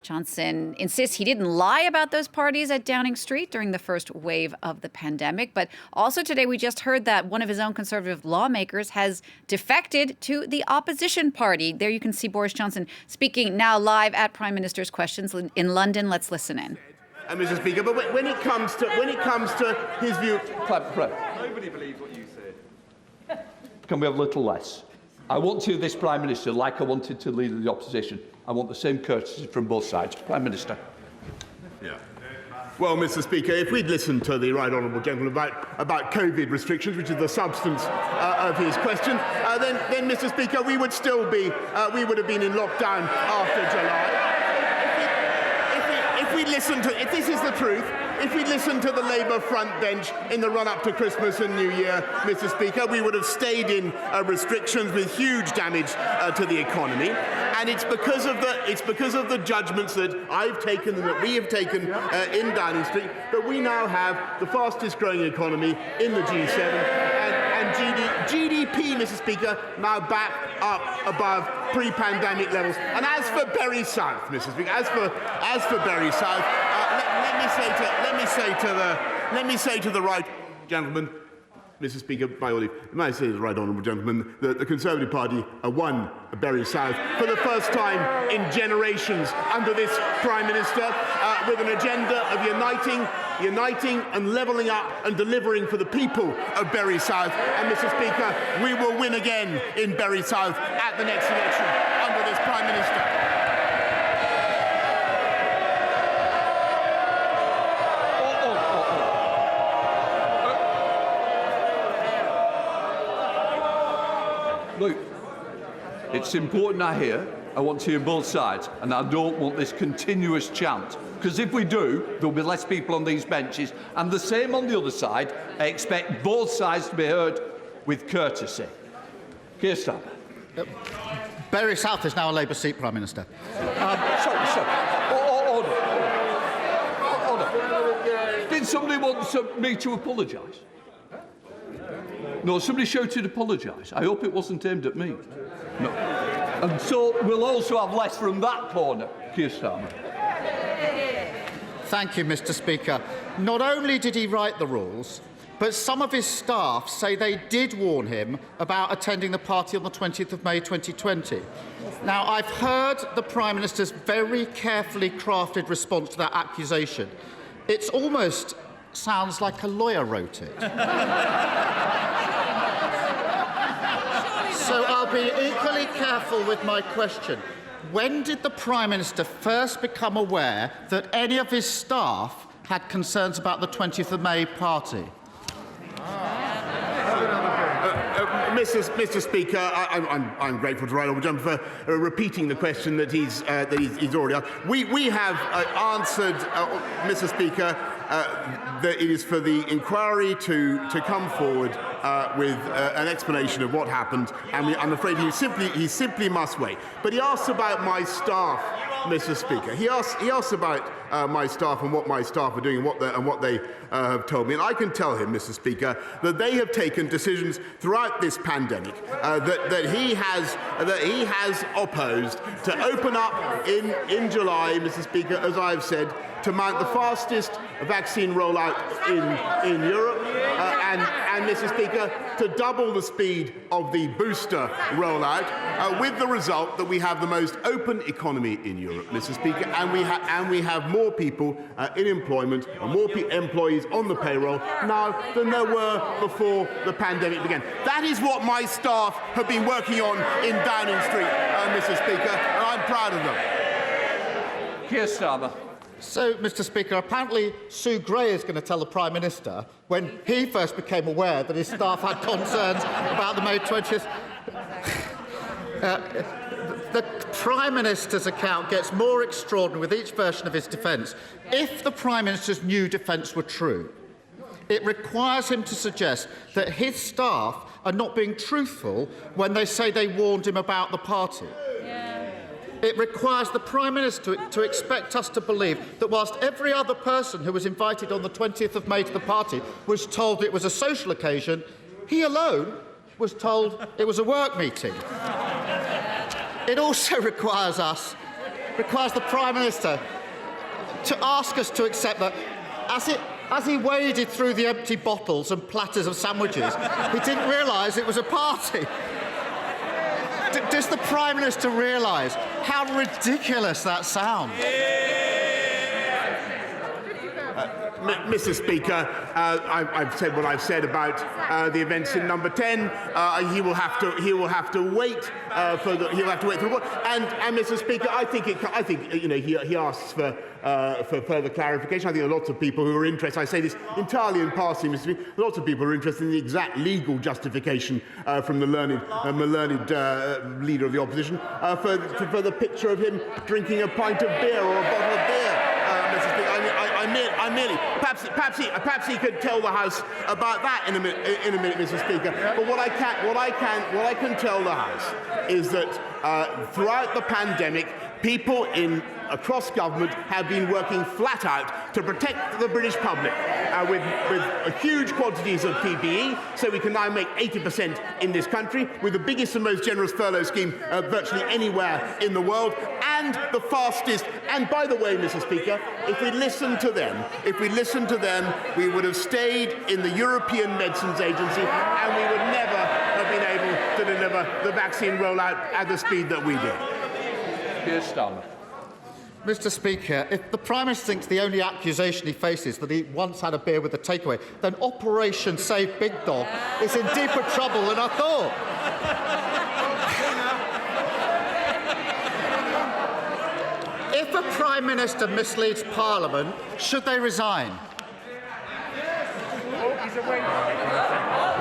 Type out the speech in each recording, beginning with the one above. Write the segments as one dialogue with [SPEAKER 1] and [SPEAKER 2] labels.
[SPEAKER 1] Johnson insists he didn't lie about those parties at Downing Street during the first wave of the pandemic. But also today, we just heard that one of his own Conservative lawmakers has defected to the opposition party. There you can see Boris Johnson speaking now live at Prime Minister's Questions in London. Let's listen in.
[SPEAKER 2] Mr. Speaker, but when it comes to his view,
[SPEAKER 3] nobody believes what you say. Can we have a little less? I want to this Prime Minister like I wanted to leader of the opposition. I want the same courtesy from both sides. Prime Minister.
[SPEAKER 2] Yeah. Well, Mr. Speaker, if we'd listened to the right honourable gentleman about COVID restrictions, which is the substance of his question, then, Mr. Speaker, we would still be we would have been in lockdown after July. If this is the truth, if we listened to the Labour front bench in the run-up to Christmas and New Year, Mr. Speaker, we would have stayed in restrictions with huge damage to the economy. And it's because of the judgments that I've taken and that we have taken in Downing Street that we now have the fastest growing economy in the G7 and GDP, Mr. Speaker, now back up above pre-pandemic levels. And as for Bury South, Mr. Speaker, as for Bury South, let me say to the right gentleman, Mr. Speaker, by all leave, may I say to the right honourable gentleman that the Conservative Party won Bury South for the first time in generations under this Prime Minister, with an agenda of uniting and levelling up and delivering for the people of Bury South. And, Mr. Speaker, we will win again in Bury South at the next election under this Prime Minister.
[SPEAKER 3] Look, it's important I hear. I want to hear both sides, and I don't want this continuous chant. Because if we do, there'll be less people on these benches. And the same on the other side. I expect both sides to be heard with courtesy. Keir Starmer.
[SPEAKER 4] Bury South is now a Labour seat, Prime Minister.
[SPEAKER 3] Order. Did somebody want me to apologise? No, somebody shouted apologise. I hope it wasn't aimed at me. No. And so we'll also have less from that corner, Keir Starmer.
[SPEAKER 4] Thank you, Mr. Speaker. Not only did he write the rules, but some of his staff say they did warn him about attending the party on the 20th of May 2020. Now, I've heard the Prime Minister's very carefully crafted response to that accusation. It almost sounds like a lawyer wrote it. So I'll be equally careful with my question. When did the Prime Minister first become aware that any of his staff had concerns about the 20th of May party?
[SPEAKER 2] Mr. Speaker, I'm grateful to the right honourable gentleman for repeating the question that he's already asked. We have answered, Mr. Speaker, that it is for the inquiry to come forward with an explanation of what happened, and I'm afraid he simply must wait. But he asks about my staff, Mr. Speaker. He asks about my staff and what my staff are doing and what they have told me. And I can tell him, Mr. Speaker, that they have taken decisions throughout this pandemic that he has opposed to open up in July, Mr. Speaker, as I've said, to mount the fastest vaccine rollout in Europe, and Mr. Speaker, to double the speed of the booster rollout, with the result that we have the most open economy in Europe, Mr. Speaker, and we have more people in employment and more employees on the payroll now than there were before the pandemic began. That is what my staff have been working on in Downing Street, Mr. Speaker, and I'm proud of them.
[SPEAKER 3] Keir Starmer.
[SPEAKER 4] So, Mr. Speaker, apparently Sue Gray is going to tell the Prime Minister when he first became aware that his staff had concerns about the May 20th. The Prime Minister's account gets more extraordinary with each version of his defence. If the Prime Minister's new defence were true, it requires him to suggest that his staff are not being truthful when they say they warned him about the party. It requires the Prime Minister to expect us to believe that whilst every other person who was invited on the 20th of May to the party was told it was a social occasion, he alone was told it was a work meeting. It also requires us requires the Prime Minister to ask us to accept that as he waded through the empty bottles and platters of sandwiches, he didn't realise it was a party. Does the Prime Minister realise how ridiculous that sounds?
[SPEAKER 2] Mr. Speaker, I've said what I've said about the events in Number 10. He will have to wait for the report. And Mr. Speaker, I think he asks for further clarification. I think there are lots of people who are interested. I say this entirely in passing, Mr. Speaker. Lots of people are interested in the exact legal justification from the learned leader of the opposition for the picture of him drinking a pint of beer or a bottle of beer. Mr. Speaker, I merely perhaps he could tell the House about that in a minute, Mr. Speaker. But what I can tell the House is that throughout the pandemic, people across government have been working flat out to protect the British public with huge quantities of PPE, so we can now make 80% in this country, with the biggest and most generous furlough scheme virtually anywhere in the world, and the fastest. And by the way, Mr. Speaker, if we listened to them, we would have stayed in the European Medicines Agency, and we would never have been able to deliver the vaccine rollout at the speed that we did.
[SPEAKER 3] Keir Starmer.
[SPEAKER 4] Mr. Speaker, if the Prime Minister thinks the only accusation he faces that he once had a beer with a takeaway, then Operation Save Big Dog is in deeper trouble than I thought. If a Prime Minister misleads Parliament, should they resign?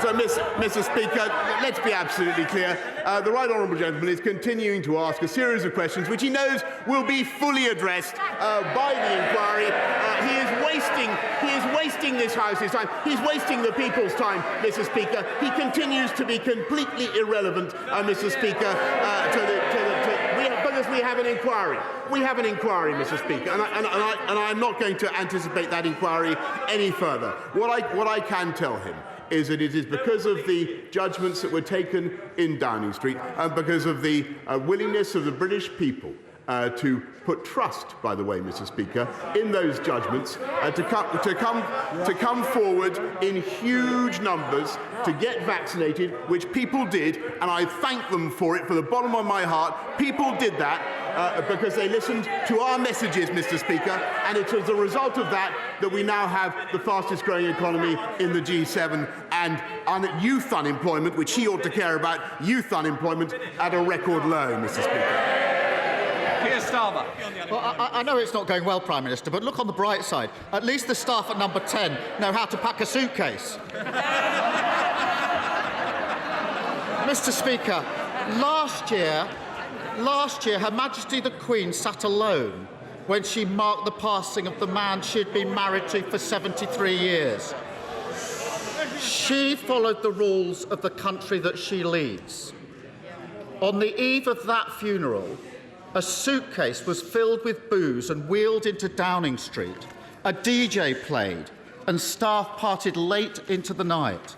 [SPEAKER 2] So, Mr. Speaker, let's be absolutely clear. The Right Honourable Gentleman is continuing to ask a series of questions which he knows will be fully addressed by the inquiry. He is wasting this House's time. He's wasting the people's time, Mr. Speaker. He continues to be completely irrelevant, Mr. Speaker, because we have an inquiry. We have an inquiry, Mr. Speaker, and I'm not going to anticipate that inquiry any further. What I can tell him is that it is because of the judgments that were taken in Downing Street and because of the willingness of the British people to put trust, by the way, Mr. Speaker, in those judgments, to come forward in huge numbers to get vaccinated, which people did, and I thank them for it from the bottom of my heart. People did that because they listened to our messages, Mr. Speaker, and it's as a result of that that we now have the fastest growing economy in the G7 and youth unemployment, which he ought to care about, youth unemployment at a record low, Mr. Speaker.
[SPEAKER 3] Keir Starmer.
[SPEAKER 4] Well, I know it's not going well, Prime Minister, but look on the bright side. At least the staff at Number 10 know how to pack a suitcase. Mr. Speaker, last year, Her Majesty the Queen sat alone when she marked the passing of the man she'd been married to for 73 years. She followed the rules of the country that she leads. On the eve of that funeral, a suitcase was filled with booze and wheeled into Downing Street. A DJ played and staff partied late into the night.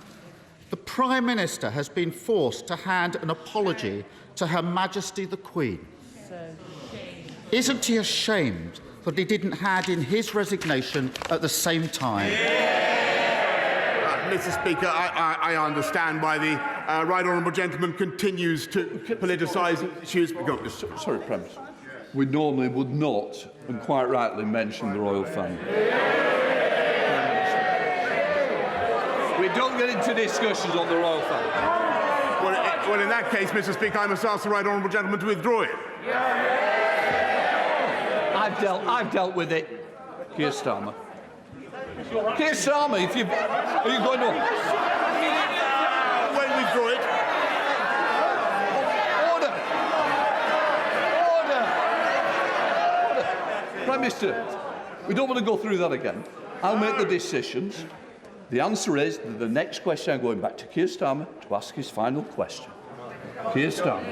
[SPEAKER 4] The Prime Minister has been forced to hand an apology to Her Majesty the Queen. Isn't he ashamed that he didn't hand in his resignation at the same time?
[SPEAKER 2] Mr. Speaker, I understand why the Right Honourable Gentleman continues to politicise issues.
[SPEAKER 3] Sorry, Prime Minister. We normally would not, and quite rightly, mention the royal family. We don't get into discussions on the royal family.
[SPEAKER 2] Well, in that case, Mr. Speaker, I must ask the Right Honourable Gentleman to withdraw it.
[SPEAKER 3] I've dealt with it. Keir Starmer. Keir Starmer, are you going to...
[SPEAKER 2] Won't withdraw it.
[SPEAKER 3] Order. Prime Minister, we don't want to go through that again. I'll make the decisions. The answer is that the next question, I'm going back to Keir Starmer to ask his final question. Keir Starmer.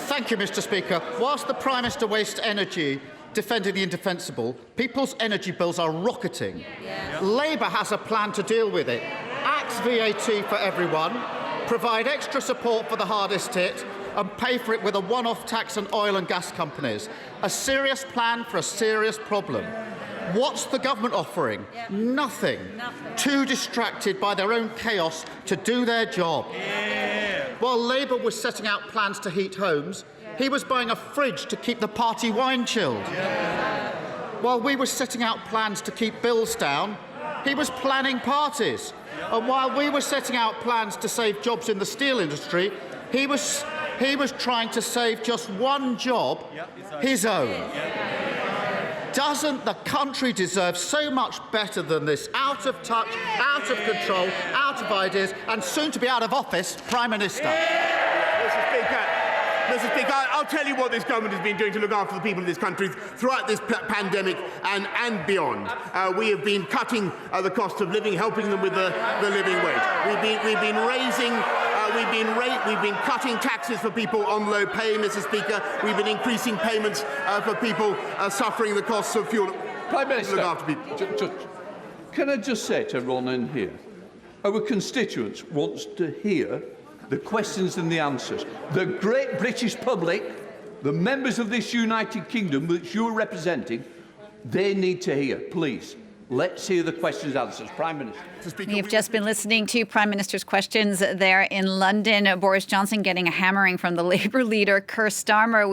[SPEAKER 4] Thank you, Mr. Speaker. Whilst the Prime Minister wastes energy defending the indefensible, people's energy bills are rocketing. Yeah. Labour has a plan to deal with it. Axe VAT for everyone, provide extra support for the hardest hit, and pay for it with a one-off tax on oil and gas companies. A serious plan for a serious problem. What's the government offering? Nothing. Too distracted by their own chaos to do their job. While Labour was setting out plans to heat homes, he was buying a fridge to keep the party wine chilled. While we were setting out plans to keep bills down, he was planning parties. And while we were setting out plans to save jobs in the steel industry, he was trying to save just one job, his own. Doesn't the country deserve so much better than this out of touch, out of control, out of ideas, and soon to be out of office Prime Minister?
[SPEAKER 2] Mr. Speaker, I'll tell you what this government has been doing to look after the people of this country throughout this pandemic and beyond. We have been cutting the cost of living, helping them with the living wage. We've been cutting taxes for people on low pay, Mr. Speaker. We've been increasing payments for people suffering the costs of fuel.
[SPEAKER 3] Prime Minister,
[SPEAKER 2] look after people.
[SPEAKER 3] Can I just say to Ronan here, our constituents wants to hear the questions and the answers. The great British public, the members of this United Kingdom which you're representing, they need to hear. Please, let's hear the questions and answers. Prime Minister.
[SPEAKER 1] We've just been listening to Prime Minister's questions there in London. Boris Johnson getting a hammering from the Labour leader, Keir Starmer.